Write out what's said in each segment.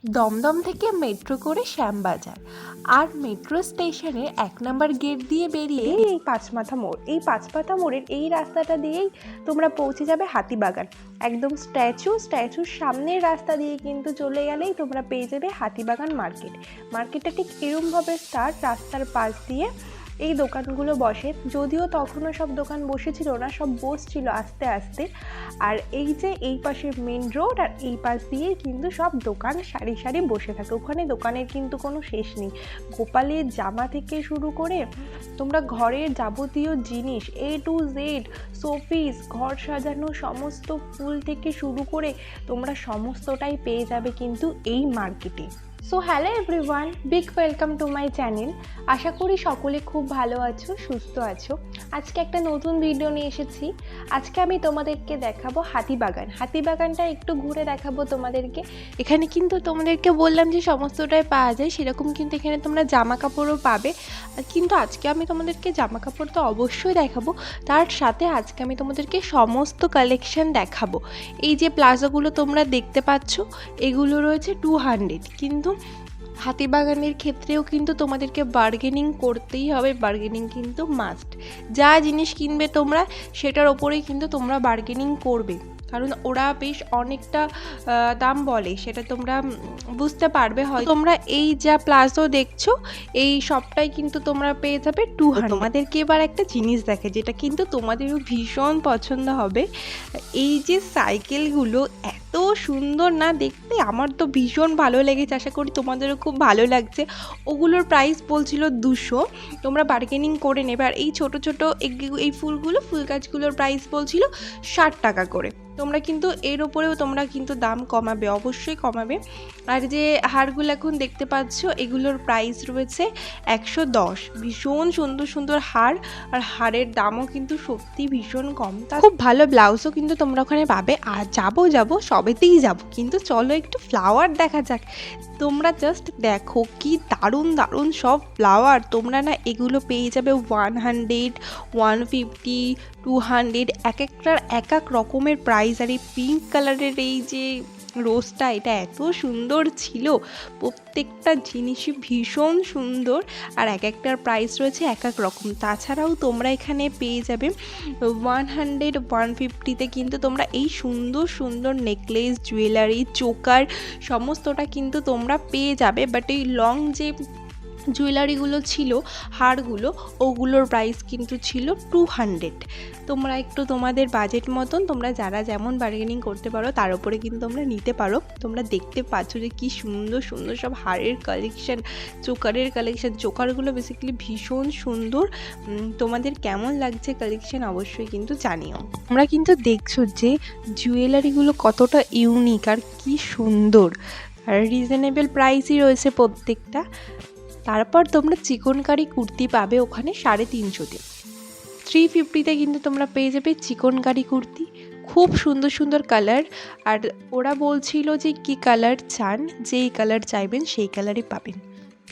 দমদম থেকে মেট্রো করে শ্যামবাজার আর মেট্রো স্টেশনের 1 নম্বর গেট দিয়ে বেরিয়ে এই পাঁচমাথা মোড়, এই পাঁচমাথা মোড়ের এই রাস্তাটা দিয়েই তোমরা পৌঁছে যাবে হাতিবাগান। একদম স্ট্যাচুর সামনের রাস্তা দিয়ে কিন্তু চলে গেলেই তোমরা পেয়ে যাবে হাতিবাগান মার্কেটটা ঠিক এরমভাবে স্টার্ট, রাস্তার পাশ দিয়ে এই দোকানগুলো বসে। যদিও তখনও সব দোকান বসেছিল না, সব বসছিল আস্তে আস্তে। আর এই যে এই পাশে মেন রোড আর এই পাশ দিয়ে কিন্তু সব দোকান সারি সারি বসে থাকে। ওখানে দোকানের কিন্তু কোনো শেষ নেই। গোপালের জামা থেকে শুরু করে তোমরা ঘরের যাবতীয় জিনিস A to Z, শোপিস, ঘর সাজানো সমস্ত ফুল থেকে শুরু করে তোমরা সমস্তটাই পেয়ে যাবে কিন্তু এই মার্কেটে। So hello everyone, big welcome to my channel. আশা করি সকলে খুব ভালো আছো, সুস্থ আছো। আজকে একটা নতুন ভিডিও নিয়ে এসেছি। আজকে আমি তোমাদেরকে দেখাবো হাতিবাগানটা একটু ঘুরে দেখাবো তোমাদেরকে। এখানে কিন্তু তোমাদেরকে বললাম যে সমস্তটাই পাওয়া যায়, সেরকম কিন্তু এখানে তোমরা জামা কাপড়ও পাবে। কিন্তু আজকে আমি তোমাদেরকে জামা কাপড় তো অবশ্যই দেখাবো, তার সাথে আজকে আমি তোমাদেরকে সমস্ত কালেকশন দেখাবো। এই যে প্লাজোগুলো তোমরা দেখতে পাচ্ছ, এগুলো রয়েছে 200, কিন্তু হাতিবাগানের ক্ষেত্রেও কিন্তু তোমাদেরকে বার্গেনিং করতেই হবে, বার্গেনিং কিন্তু মাস্ট। যা জিনিস কিনবে তোমরা সেটার ওপরেই কিন্তু তোমরা বার্গেনিং করবে, কারণ ওরা বেশ অনেকটা দাম বলে, সেটা তোমরা বুঝতে পারবে। হয় তোমরা এই যা প্লাজো দেখছো এই সবটাই কিন্তু তোমরা পেয়ে যাবে 200। তোমাদেরকে এবার একটা জিনিস দেখে যেটা কিন্তু তোমাদেরও ভীষণ পছন্দ হবে। এই যে সাইকেলগুলো এত সুন্দর না দেখতে, আমার তো ভীষণ ভালো লেগেছে, আশা করি তোমাদেরও খুব ভালো লাগছে। ওগুলোর প্রাইস বলছিল 200, তোমরা বার্গেনিং করে নেবে। আর এই ছোট ছোট এই ফুল গাছগুলোর প্রাইস বলছিল 60 টাকা করে। তোমরা কিন্তু এর ওপরেও তোমরা কিন্তু দাম কমাবে, অবশ্যই কমাবে। আর যে হারগুলো এখন দেখতে পাচ্ছ এগুলোর প্রাইস রয়েছে 110। ভীষণ সুন্দর সুন্দর হার, আর হারের দামও কিন্তু সত্যি ভীষণ কম। খুব ভালো ব্লাউজও কিন্তু তোমরা ওখানে পাবে। আর যাবো সবেতেই যাব, কিন্তু চলো একটু ফ্লাওয়ার দেখা যাক। তোমরা জাস্ট দেখো কি দারুণ দারুণ সব ফ্লাওয়ার। তোমরা না এগুলো পেয়ে যাবে 100, 150, 200, এক একটার এক এক রকমের প্রাইস। আর এই পিঙ্ক কালারের এই যে রোজটা, এটা এত সুন্দর ছিল, প্রত্যেকটা জিনিসই ভীষণ সুন্দর। আর এক একটার প্রাইস রয়েছে এক এক রকম। তাছাড়াও তোমরা এখানে পেয়ে যাবে 100, 150-তে কিন্তু তোমরা এই সুন্দর সুন্দর নেকলেস, জুয়েলারি, চোকার সমস্তটা কিন্তু তোমরা পেয়ে যাবে। বাট এই লং যে জুয়েলারিগুলো ছিল, হারগুলো, ওগুলোর প্রাইস কিন্তু ছিল 200। তোমরা একটু তোমাদের বাজেট মতন তোমরা যারা যেমন বার্গেনিং করতে পারো তার উপরে কিন্তু তোমরা নিতে পারো। তোমরা দেখতে পাচ্ছ যে কি সুন্দর সুন্দর সব হারের কালেকশন, চোকারের কালেকশন। চোকারগুলো বেসিক্যালি ভীষণ সুন্দর। তোমাদের কেমন লাগছে কালেকশন অবশ্যই কিন্তু জানিও। তোমরা কিন্তু দেখছো যে জুয়েলারিগুলো কতটা ইউনিক আর কি সুন্দর, আর রিজনেবল প্রাইসই রয়েছে প্রত্যেকটা। তারপর তোমরা চিকনকারি কুর্তি পাবে ওখানে 350-তে। 350-তে কিন্তু তোমরা পেয়ে যাবে চিকনকারি কুর্তি, খুব সুন্দর সুন্দর কালার। আর ওরা বলছিল যে কি কালার চান, যেই কালার চাইবেন সেই কালারই পাবেন।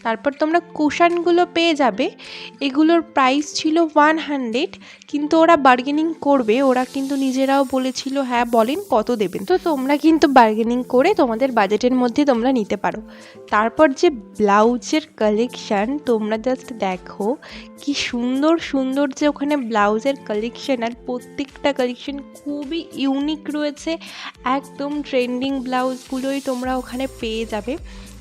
তারপর তোমরা কুশানগুলো পেয়ে যাবে, এগুলোর প্রাইস ছিল 100, কিন্তু ওরা বার্গেনিং করবে। ওরা কিন্তু নিজেরাও বলেছিল হ্যাঁ বলেন কত দেবেন, তো তোমরা কিন্তু বার্গেনিং করে তোমাদের বাজেটের মধ্যে তোমরা নিতে পারো। তারপর যে ব্লাউজের কালেকশান তোমরা জাস্ট দেখো কি সুন্দর সুন্দর যে ওখানে ব্লাউজের কালেকশান। আর প্রত্যেকটা কালেকশান খুবই ইউনিক রয়েছে, একদম ট্রেন্ডিং ব্লাউজগুলোই তোমরা ওখানে পেয়ে যাবে।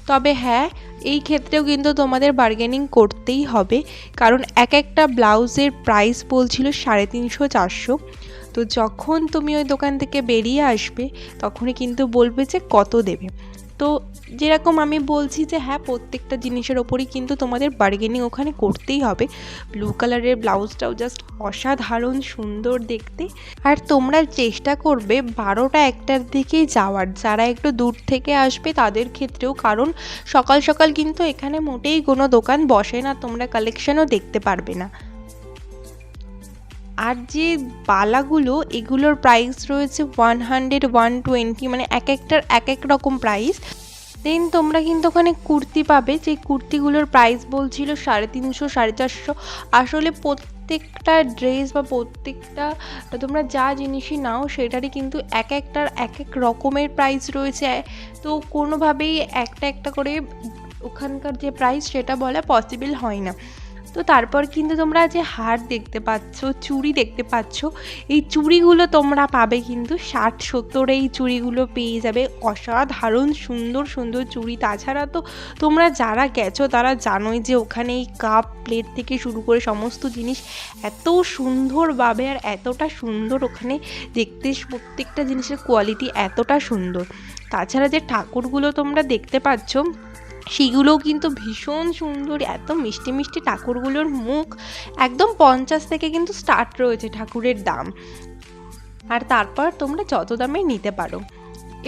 তবে হ্যাঁ, এই ক্ষেত্রেও কিন্তু তোমাদের বার্গেনিং করতেই হবে, কারণ এক একটা ব্লাউজের প্রাইস বলছিল 350, 400। তো যখন তুমি ওই দোকান থেকে বেরিয়ে আসবে তখনই কিন্তু বলবে যে কত দেবে। তো যেরকম আমি বলছি যে হ্যাঁ, প্রত্যেকটা জিনিসের ওপরই কিন্তু তোমাদের বার্গেনিং ওখানে করতেই হবে। ব্লু কালারের ব্লাউজটাও জাস্ট অসাধারণ সুন্দর দেখতে। আর তোমরা চেষ্টা করবে 12টা 1টার দিকেই যাওয়ার, যারা একটু দূর থেকে আসবে তাদের ক্ষেত্রেও, কারণ সকাল সকাল কিন্তু এখানে মোটেই কোনো দোকান বসে না, তোমরা কালেকশনও দেখতে পারবে না। আর যে বালাগুলো, এগুলোর প্রাইস রয়েছে 100, 120, মানে এক একটার এক এক রকম প্রাইস। দেন তোমরা কিন্তু ওখানে কুর্তি পাবে, যে কুর্তিগুলোর প্রাইস বলছিল 350, 450। আসলে প্রত্যেকটা ড্রেস বা প্রত্যেকটা তোমরা যা জিনিসই নাও সেটারই কিন্তু এক একটার এক এক রকমের প্রাইস রয়েছে। তো কোনোভাবেই একটা একটা করে ওখানকার যে প্রাইস সেটা বলা পসিবল হয় না। তো তারপর কিন্তু তোমরা যে হার দেখতে পাচ্ছ, চুড়ি দেখতে পাচ্ছ, এই চুড়িগুলো তোমরা পাবে কিন্তু 60-70 এই চুড়িগুলো পেয়ে যাবে। অসাধারণ সুন্দর সুন্দর চুড়ি। তাছাড়া তো তোমরা যারা গেছো তারা জানোই যে ওখানে এই কাপ প্লেট থেকে শুরু করে সমস্ত জিনিস এত সুন্দরভাবে আর এতটা সুন্দর ওখানে দেখতে, প্রত্যেকটা জিনিসের কোয়ালিটি এতটা সুন্দর। তাছাড়া যে ঠাকুরগুলো তোমরা দেখতে পাচ্ছ সেগুলোও কিন্তু ভীষণ সুন্দর, এত মিষ্টি মিষ্টি ঠাকুরগুলোর মুখ। একদম 50 থেকে কিন্তু স্টার্ট রয়েছে ঠাকুরের দাম, আর তারপর তোমরা যত দামে নিতে পারো।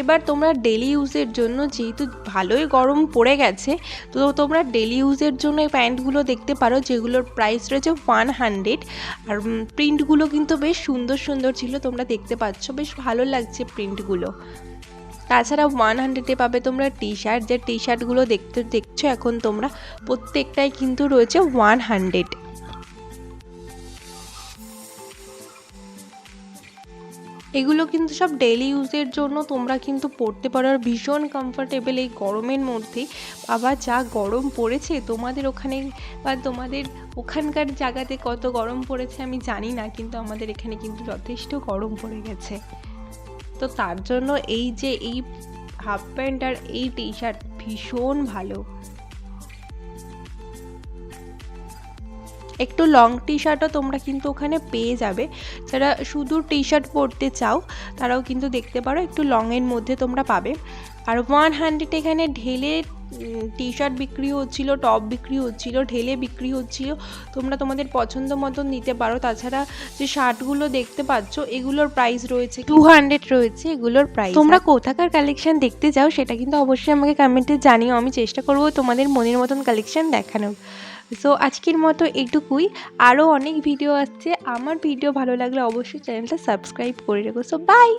এবার তোমরা ডেলি ইউজের জন্য, যেহেতু ভালোই গরম পড়ে গেছে, তো তোমরা ডেলি ইউজের জন্য এই প্যান্টগুলো দেখতে পারো যেগুলোর প্রাইস রয়েছে 100। আর প্রিন্টগুলো কিন্তু বেশ সুন্দর সুন্দর ছিল, তোমরা দেখতে পাচ্ছ বেশ ভালো লাগছে প্রিন্টগুলো। তাছাড়া 100-এ পাবে তোমরা টি শার্ট, যে টি শার্টগুলো দেখছো এখন তোমরা, প্রত্যেকটাই কিন্তু রয়েছে 100। এগুলো কিন্তু সব ডেলি ইউজের জন্য তোমরা কিন্তু পরতে পারো, আর ভীষণ কমফোর্টেবল এই গরমের মধ্যে। বাবা যা গরম পড়েছে তোমাদের ওখানে বা তোমাদের ওখানকার জায়গাতে কত গরম পড়েছে আমি জানি না, কিন্তু আমাদের এখানে কিন্তু যথেষ্ট গরম পড়ে গেছে। তো তার জন্য এই যে এই হাফ প্যান্ট আর এই টি শার্ট ভীষণ ভালো। একটু লং টি শার্টও তোমরা কিন্তু ওখানে পেয়ে যাবে। যারা শুধু টি শার্ট পরতে চাও তারাও কিন্তু দেখতে পারো, একটু লংয়ের মধ্যে তোমরা পাবে। আর 100 এখানে ঢেলে টি শার্ট বিক্রি হচ্ছিল, টপ বিক্রি হচ্ছিল, ঢেলে বিক্রি হচ্ছিল, তোমরা তোমাদের পছন্দ মতন নিতে পারো। তাছাড়া যে শার্টগুলো দেখতে পাচ্ছ এগুলোর প্রাইস রয়েছে 200 রয়েছে এগুলোর প্রাইস। তোমরা কোথাকার কালেকশন দেখতে চাও সেটা কিন্তু অবশ্যই আমাকে কমেন্টে জানিও, আমি চেষ্টা করবো তোমাদের মনের মতন কালেকশন দেখানোর। সো আজকের মতো এইটুকুই, আরও অনেক ভিডিও আসছে। আমার ভিডিও ভালো লাগলে অবশ্যই চ্যানেলটা সাবস্ক্রাইব করে রেখো। So by.